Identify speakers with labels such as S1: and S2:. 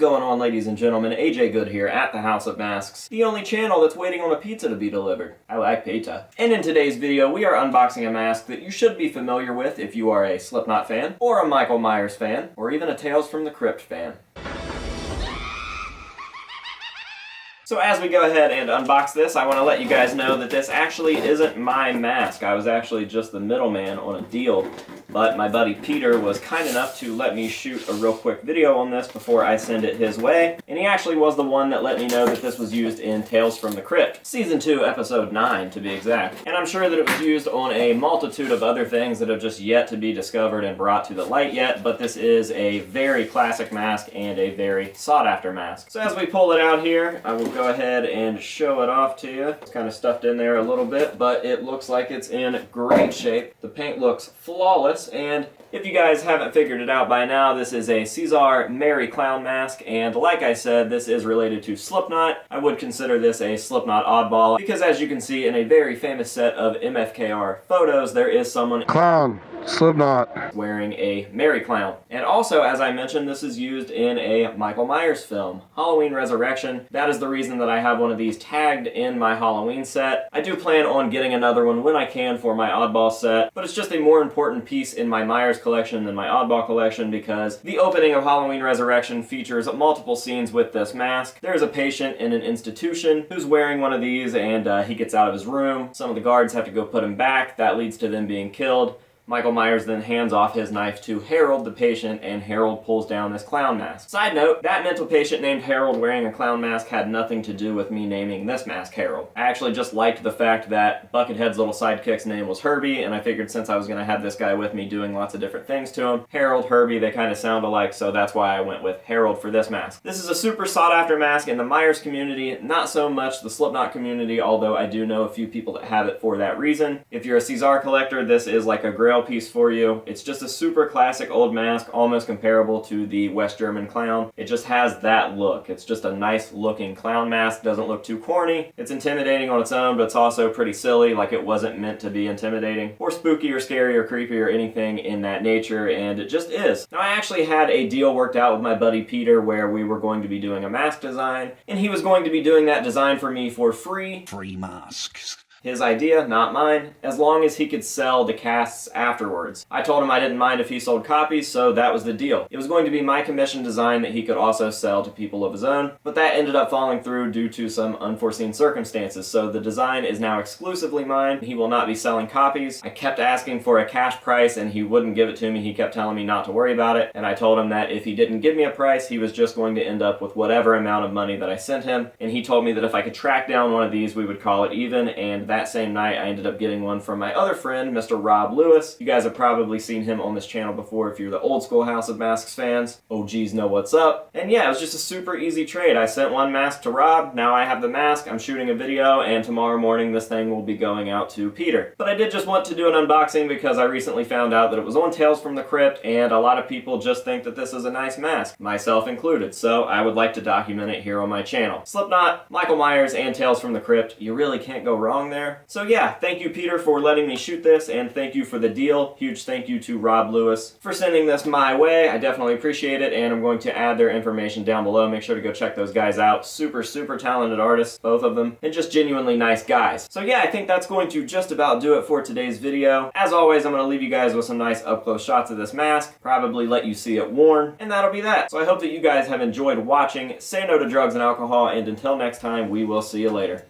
S1: going on, ladies and gentlemen? AJ Good here at the House of Masks, the only channel that's waiting on a pizza to be delivered. I like pizza. And in today's video, we are unboxing a mask that you should be familiar with if you are a Slipknot fan, or a Michael Myers fan, or even a Tales from the Crypt fan. So as we go ahead and unbox this, I want to let you guys know that this actually isn't my mask. I was actually just the middleman on a deal, but my buddy Peter was kind enough to let me shoot a real quick video on this before I send it his way, and he actually was the one that let me know that this was used in Tales from the Crypt, Season 2, Episode 9 to be exact. And I'm sure that it was used on a multitude of other things that have just yet to be discovered and brought to the light yet, but this is a very classic mask and a very sought after mask. So as we pull it out here, I will go ahead and show it off to you. It's kind of stuffed in there a little bit, but it looks like it's in great shape. The paint looks flawless, and if you guys haven't figured it out by now, this is a Caesar Merry Clown mask, and like I said, this is related to Slipknot. I would consider this a Slipknot oddball, because as you can see in a very famous set of Mfkr photos, there is someone
S2: Clown, Slipknot,
S1: wearing a Merry Clown. And also, as I mentioned, this is used in a Michael Myers film, Halloween Resurrection. That is the reason that I have one of these tagged in my Halloween set. I do plan on getting another one when I can for my oddball set, but it's just a more important piece in my Myers collection than my oddball collection because the opening of Halloween Resurrection features multiple scenes with this mask. There's a patient in an institution who's wearing one of these, and he gets out of his room. Some of the guards have to go put him back. That leads to them being killed. Michael Myers then hands off his knife to Harold, the patient, and Harold pulls down this clown mask. Side note, that mental patient named Harold wearing a clown mask had nothing to do with me naming this mask Harold. I actually just liked the fact that Buckethead's little sidekick's name was Herbie, and I figured since I was going to have this guy with me doing lots of different things to him, Harold, Herbie, they kind of sound alike, so that's why I went with Harold for this mask. This is a super sought after mask in the Myers community, not so much the Slipknot community, although I do know a few people that have it for that reason. If you're a Caesar collector, this is like a grail piece for you. It's just a super classic old mask, almost comparable to the West German clown. It just has that look. It's just a nice looking clown mask. Doesn't look too corny. It's intimidating on its own, but it's also pretty silly, like it wasn't meant to be intimidating or spooky or scary or creepy or anything in that nature, and it just is. Now, I actually had a deal worked out with my buddy Peter where we were going to be doing a mask design, and he was going to be doing that design for me for free.
S3: Free masks.
S1: His idea, not mine, as long as he could sell the casts afterwards. I told him I didn't mind if he sold copies, so that was the deal. It was going to be my commission design that he could also sell to people of his own, but that ended up falling through due to some unforeseen circumstances, so the design is now exclusively mine. He will not be selling copies. I kept asking for a cash price and he wouldn't give it to me. He kept telling me not to worry about it, and I told him that if he didn't give me a price, he was just going to end up with whatever amount of money that I sent him, and he told me that if I could track down one of these, we would call it even, and that same night I ended up getting one from my other friend, Mr. Rob Lewis. You guys have probably seen him on this channel before if you're the old school House of Masks fans. OGs know what's up. And yeah, it was just a super easy trade. I sent one mask to Rob, now I have the mask, I'm shooting a video, and tomorrow morning this thing will be going out to Peter. But I did just want to do an unboxing because I recently found out that it was on Tales from the Crypt, and a lot of people just think that this is a nice mask, myself included, so I would like to document it here on my channel. Slipknot, Michael Myers, and Tales from the Crypt, you really can't go wrong there. So yeah, thank you Peter for letting me shoot this, and thank you for the deal. Huge thank you to Rob Lewis for sending this my way. I definitely appreciate it, and I'm going to add their information down below. Make sure to go check those guys out. Super, super talented artists, both of them, and just genuinely nice guys. So yeah, I think that's going to just about do it for today's video. As always, I'm going to leave you guys with some nice up-close shots of this mask, probably let you see it worn, and that'll be that. So I hope that you guys have enjoyed watching. Say no to drugs and alcohol, and until next time, we will see you later.